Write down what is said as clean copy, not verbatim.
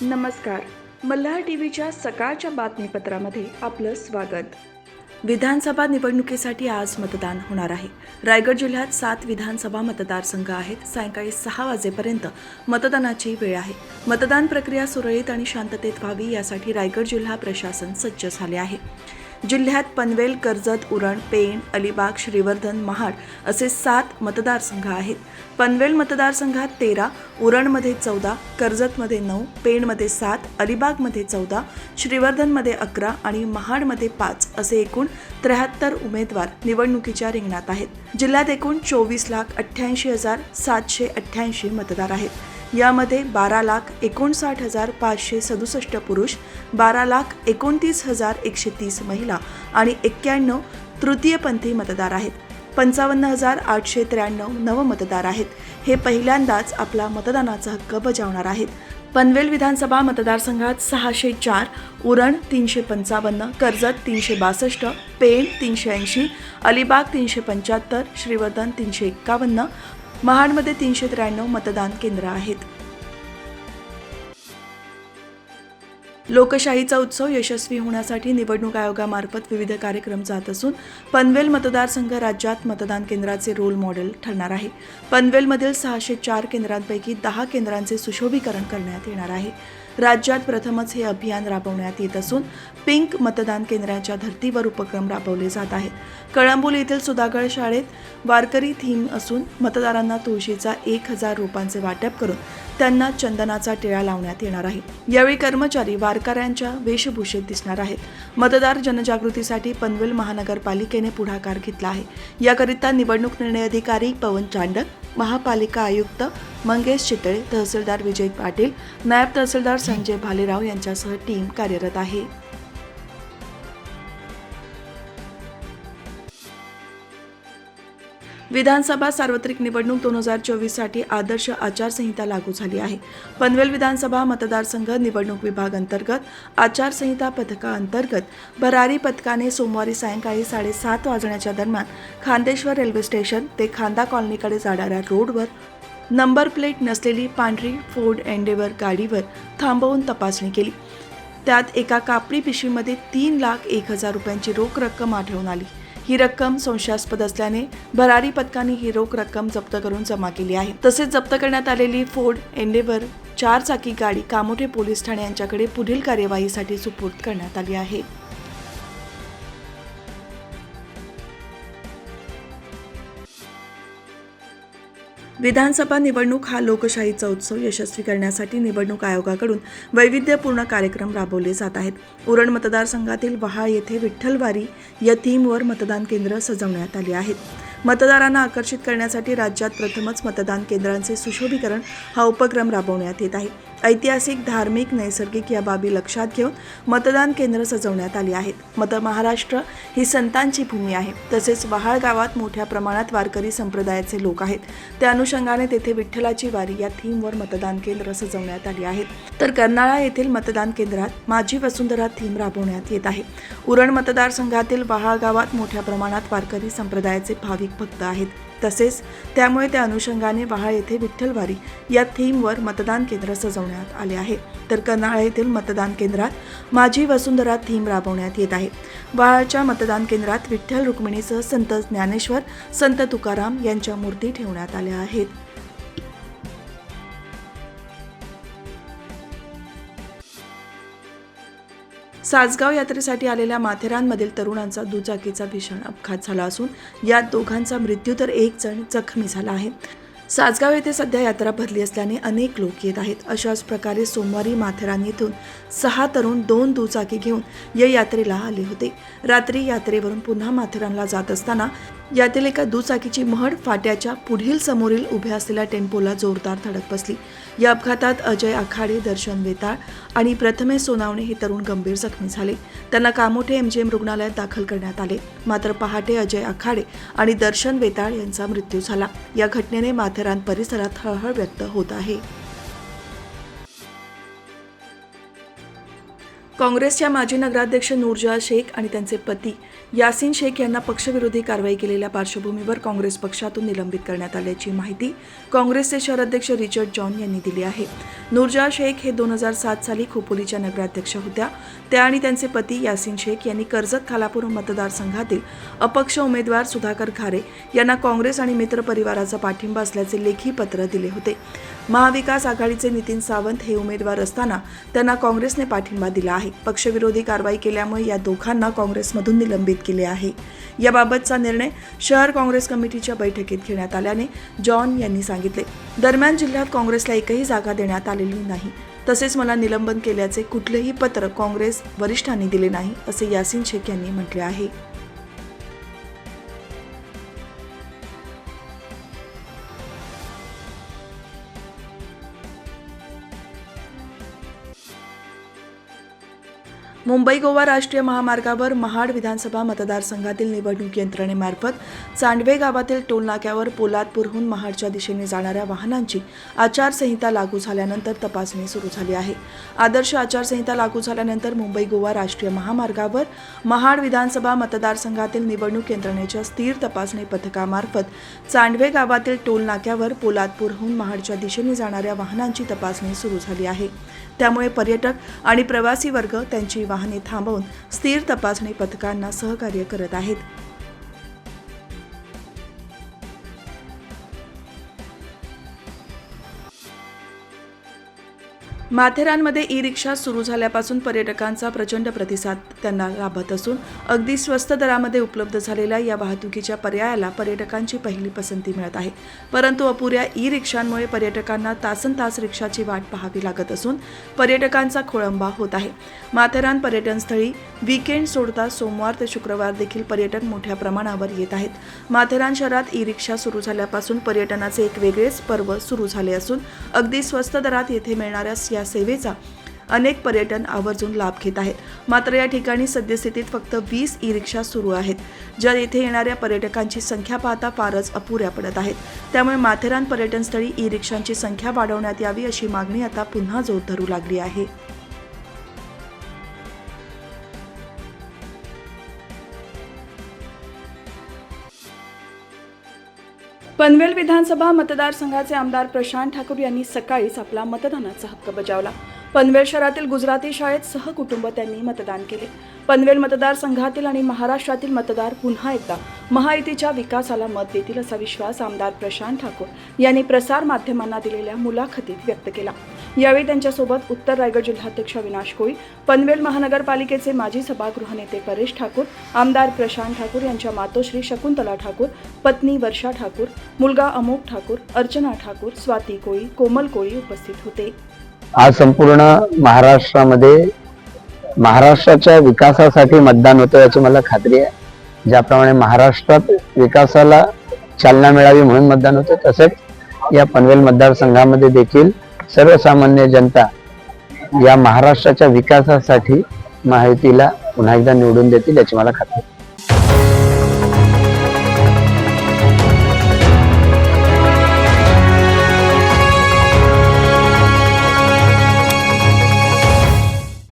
नमस्कार. मल्हार टीव्हीच्या सकाळच्या बातमीपत्रामध्ये आपलं स्वागत. विधानसभा निवडणुकीसाठी आज मतदान होणार आहे. रायगड जिल्ह्यात 7 विधानसभा मतदारसंघ आहेत. सायंकाळी 6 वाजेपर्यंत मतदानाची वेळ आहे. मतदान प्रक्रिया सुरळीत आणि शांततेत व्हावी यासाठी रायगड जिल्हा प्रशासन सज्ज झाले आहे. जिल्ह्यात पनवेल, कर्जत, उरण, पेण, अलिबाग, श्रीवर्धन, महाड असे 7 मतदारसंघ आहेत. पनवेल मतदारसंघात 13, उरणमध्ये 14, कर्जतमध्ये 9, पेणमध्ये 7, अलिबागमध्ये 14, श्रीवर्धनमध्ये 11 आणि महाडमध्ये 5 असे एकूण 73 उमेदवार निवडणुकीच्या रिंगणात आहेत. जिल्ह्यात एकूण 24,88,788 मतदार आहेत. यामध्ये 12,59,567 पुरुष, 12,29,130 महिला आणि 91 तृतीयपंथी मतदार आहेत. 55,893 नवमतदार आहेत. हे पहिल्यांदाच आपला मतदानाचा हक्क बजावणार आहेत. पनवेल विधानसभा मतदारसंघात 604, उरण 355, कर्जत 362, पेण 380, अलिबाग 375, श्रीवर्धन 351, महाडमध्ये 393 मतदान केंद्र आहेत. लोकशाहीचा उत्सव यशस्वी होण्यासाठी निवडणूक आयोगामार्फत विविध कार्यक्रम जात असून पनवेल मतदारसंघ राज्यात मतदान केंद्राचे रोल मॉडेल ठरणार आहे. पनवेलमधील 604 केंद्रांपैकी 10 केंद्रांचे सुशोभीकरण करण्यात येणार आहे. राज्यात प्रथमच हे अभियान राबवण्यात येत असून पिंक मतदान केंद्राच्या धर्तीवर उपक्रम राबवले जात आहेत. कळंबोली येथील सुधागड शाळेत वारकरी थीम असून मतदारांना तुळशीचा 1,000 रोपांचे वाटप करून त्यांना चंदनाचा टिळा लावण्यात येणार आहे. यावेळी कर्मचारी वारकऱ्यांच्या वेशभूषेत दिसणार आहेत. मतदार जनजागृतीसाठी पनवेल महानगरपालिकेने पुढाकार घेतला आहे. याकरिता निवडणूक निर्णय अधिकारी पवन चांडक, महापालिका आयुक्त मंगेश चितळे, तहसीलदार विजय पाटील, नायब तहसीलदार संजय भालेराव यांच्यासह टीम कार्यरत आहे. विधानसभा सार्वत्रिक निवडणूक 2024 साठी आदर्श आचारसंहिता लागू झाली आहे. पनवेल विधानसभा मतदारसंघ निवडणूक विभाग अंतर्गत आचारसंहिता पथकाअंतर्गत भरारी पथकाने सोमवारी सायंकाळी 7:30 वाजण्याच्या दरम्यान खांदेश्वर रेल्वे स्टेशन ते खांदा कॉलनीकडे जाणाऱ्या रोडवर नंबर प्लेट नसलेली पांढरी फोर्ड एंडेवर गाडीवर थांबवून तपासणी केली. त्यात एका कापडी पिशवीमध्ये 3,01,000 रुपयांची रोख रक्कम आढळून आली. ही रक्कम संशयास्पद असल्याने भरारी पथकाने ही रोख रक्कम जप्त करून जमा केली आहे. तसेच जप्त करण्यात आलेली फोर्ड एंडेवर 4 चाकी गाडी कामोठे पोलीस ठाणे यांच्याकडे पुढील कार्यवाहीसाठी सुपूर्द करण्यात आली आहे. विधानसभा निवडणूक हा लोकशाहीचा उत्सव यशस्वी करण्यासाठी निवडणूक आयोगाकडून वैविध्यपूर्ण कार्यक्रम राबवले जात आहेत. उरण मतदारसंघातील वहाळ येथे विठ्ठलवारी या थीमवर मतदान केंद्र सजवण्यात आली आहेत. मतदारांना आकर्षित करण्यासाठी राज्यात प्रथमच मतदान केंद्रांचे सुशोभीकरण हा उपक्रम राबवण्यात येत आहे. ऐतिहासिक, धार्मिक, नैसर्गिक या बाबी लक्षात घेऊन मतदान केंद्र सजवण्यात आली आहेत. महाराष्ट्र ही संतांची भूमी आहे. तसेच वहाळ गावात मोठ्या प्रमाणात वारकरी संप्रदायाचे लोक आहेत. त्या अनुषंगाने तेथे विठ्ठलाची वारी या थीमवर मतदान केंद्र सजवण्यात आली आहेत. तर कर्नाळा येथील मतदान केंद्रात माझी वसुंधरा थीम राबवण्यात येत आहे. उरण मतदारसंघातील वहाळ गावात मोठ्या प्रमाणात वारकरी संप्रदायाचे भाविक भक्त आहेत. तसेच त्यामुळे त्या अनुषंगाने वहाळ येथे विठ्ठलवारी या थीमवर मतदान केंद्र सजवण्यात आले आहे. तर कर्नाळा येथील मतदान केंद्रात माझी वसुंधरा थीम राबवण्यात येत आहे. वहाळच्या मतदान केंद्रात विठ्ठल रुक्मिणीसह संत ज्ञानेश्वर, संत तुकाराम यांच्या मूर्ती ठेवण्यात आल्या आहेत. सासगाव यात्रेसाठी आलेल्या माथेरानमधील तरुणांचा दुचाकीचा भीषण अपघात झाला असून यात दोघांचा मृत्यू तर 1 जण जखमी झाला आहे. सासगाव येथे सध्या यात्रा भरली असल्याने अनेक लोक येत आहेत. अशाच प्रकारे सोमवारी माथेरान येथून 6 तरुण 2 दुचाकी घेऊन या यात्रेला आले होते. रात्री यात्रेवरून पुन्हा माथेरानला जात असताना यातील एका दुचाकीची महड फाट्याच्या पुढील समोरील उभ्या असलेल्या टेम्पोला जोरदार धडक बसली. या अपघातात अजय आखाडे, दर्शन वेताळ आणि प्रथमेश सोनावणे हे तरुण गंभीर जखमी झाले. त्यांना कामोठे MGM रुग्णालयात दाखल करण्यात आले. मात्र पहाटे अजय आखाडे आणि दर्शन वेताळ यांचा मृत्यू झाला. या घटनेने माथेरान परिसरात हळहळ व्यक्त होत आहे. काँग्रेसच्या माजी नगराध्यक्ष नूरजहाँ शेख आणि त्यांचे पती यासीन शेख यांना पक्षविरोधी कारवाई केलेल्या पार्श्वभूमीवर काँग्रेस पक्षातून निलंबित करण्यात आल्याची माहिती काँग्रेसचे शहराध्यक्ष रिचर्ड जॉन यांनी दिली आहे. नूरजहाँ शेख हे 2007 साली खोपोलीच्या नगराध्यक्ष होत्या. त्या आणि त्यांचे पती यासीन शेख यांनी कर्जत खालापूर मतदारसंघातील अपक्ष उमेदवार सुधाकर खारे यांना काँग्रेस आणि मित्र परिवाराचा पाठिंबा असल्याचे लेखी पत्र दिले होते. महाविकास आघाडीचे नितीन सावंत हे उमेदवार असताना त्यांना काँग्रेसने पाठिंबा दिला आहे. पक्षविरोधी कारवाई केल्यामुळे या दोघांना काँग्रेसमधून निलंबित केले आहे. याबाबतचा निर्णय शहर काँग्रेस कमिटीच्या बैठकीत घेण्यात आल्याने जॉन यांनी सांगितले. दरम्यान जिल्ह्यात काँग्रेसला एकही जागा देण्यात आलेली नाही. तसेच मला निलंबन केल्याचे कुठलेही पत्र काँग्रेस वरिष्ठांनी दिले नाही असे यासीन शेख यांनी म्हटले आहे. मुंबई गोवा राष्ट्रीय महामार्गावर महाड विधानसभा मतदारसंघातील निवडणूक यंत्रणेमार्फत चांडवे गावातील टोलनाक्यावर पोलादपूरहून महाडच्या दिशेने जाणाऱ्या वाहनांची आचारसंहिता लागू झाल्यानंतर तपासणी सुरू झाली आहे. आदर्श आचारसंहिता लागू झाल्यानंतर मुंबई गोवा राष्ट्रीय महामार्गावर महाड विधानसभा मतदारसंघातील निवडणूक यंत्रणेच्या स्थिर तपासणी पथकामार्फत चांडवे गावातील टोलनाक्यावर पोलादपूरहून महाडच्या दिशेने जाणाऱ्या वाहनांची तपासणी सुरू झाली आहे. त्यामुळे पर्यटक आणि प्रवासी वर्ग त्यांची वाहने थांबवून स्थिर तपासणी पथकांना सहकार्य करत आहेत. माथेरानमध्ये ई-रिक्षा सुरू झाल्यापासून पर्यटकांचा प्रचंड प्रतिसाद त्यांना लाभत असून अगदी स्वस्त दरामध्ये उपलब्ध झालेल्या या वाहतुकीच्या पर्यायाला पर्यटकांची पहिली पसंती मिळत आहे. परंतु अपुऱ्या ई-रिक्षांमुळे पर्यटकांना तासनतास रिक्षाची वाट पाहावी लागत असून पर्यटकांचा खोळंबा होत आहे. माथेरान पर्यटनस्थळी वीकेंड सोडता सोमवार ते शुक्रवार देखील पर्यटक मोठ्या प्रमाणावर येत आहेत. माथेरान शहरात ई-रिक्षा सुरू झाल्यापासून पर्यटनाचे एक वेगळेच पर्व सुरू झाले असून अगदी स्वस्त दरात येथे मिळणाऱ्या या सेवेचा अनेक पर्यटन आवर्जून लाभ घेत आहेत. मात्र या ठिकाणी सद्यस्थितीत फक्त 20 ई-रिक्षा सुरू आहेत, ज्या येथे येणाऱ्या पर्यटकांची संख्या पाहता फारच अपुऱ्या पडत आहेत. त्यामुळे माथेरान पर्यटनस्थळी ई-रिक्षांची संख्या वाढवण्यात यावी अशी मागणी आता पुन्हा जोर धरू लागली आहे. पनवेल विधानसभा मतदारसंघाचे आमदार प्रशांत ठाकूर यांनी सकाळीच आपला मतदानाचा हक्क बजावला. पनवेल शहरातील गुजराती शाळेत सहकुटुंब त्यांनी मतदान केले. पनवेल मतदारसंघातील आणि महाराष्ट्रातील मतदार पुन्हा एकदा महायुतीच्या विकासाला मत देतील असा विश्वास आमदार प्रशांत ठाकूर यांनी प्रसार माध्यमांना दिलेल्या मुलाखतीत व्यक्त केला. यावेळी त्यांच्यासोबत उत्तर रायगड जिल्हाध्यक्ष अविनाश कोळी, पनवेल महानगरपालिकेचे माजी सभागृह नेते परेश ठाकूर, आमदार प्रशांत ठाकूर यांच्या मातोश्री शकुंतला ठाकूर, पत्नी वर्षा ठाकूर, मुलगा अमोक ठाकूर, अर्चना ठाकूर, स्वाती कोळी, कोमल कोळी उपस्थित होते. आज संपूर्ण महाराष्ट्रामध्ये महाराष्ट्राच्या विकासासाठी मतदान होतं याची मला खात्री आहे. ज्याप्रमाणे महाराष्ट्रात विकासाला चालना मिळावी म्हणून मतदान होतं, तसंच या पनवेल मतदारसंघामध्ये देखील सर्वसामान्य जनता या महाराष्ट्राच्या विकासासाठी महायुतीला पुन्हा एकदा निवडून देतील याची मला खात्री आहे.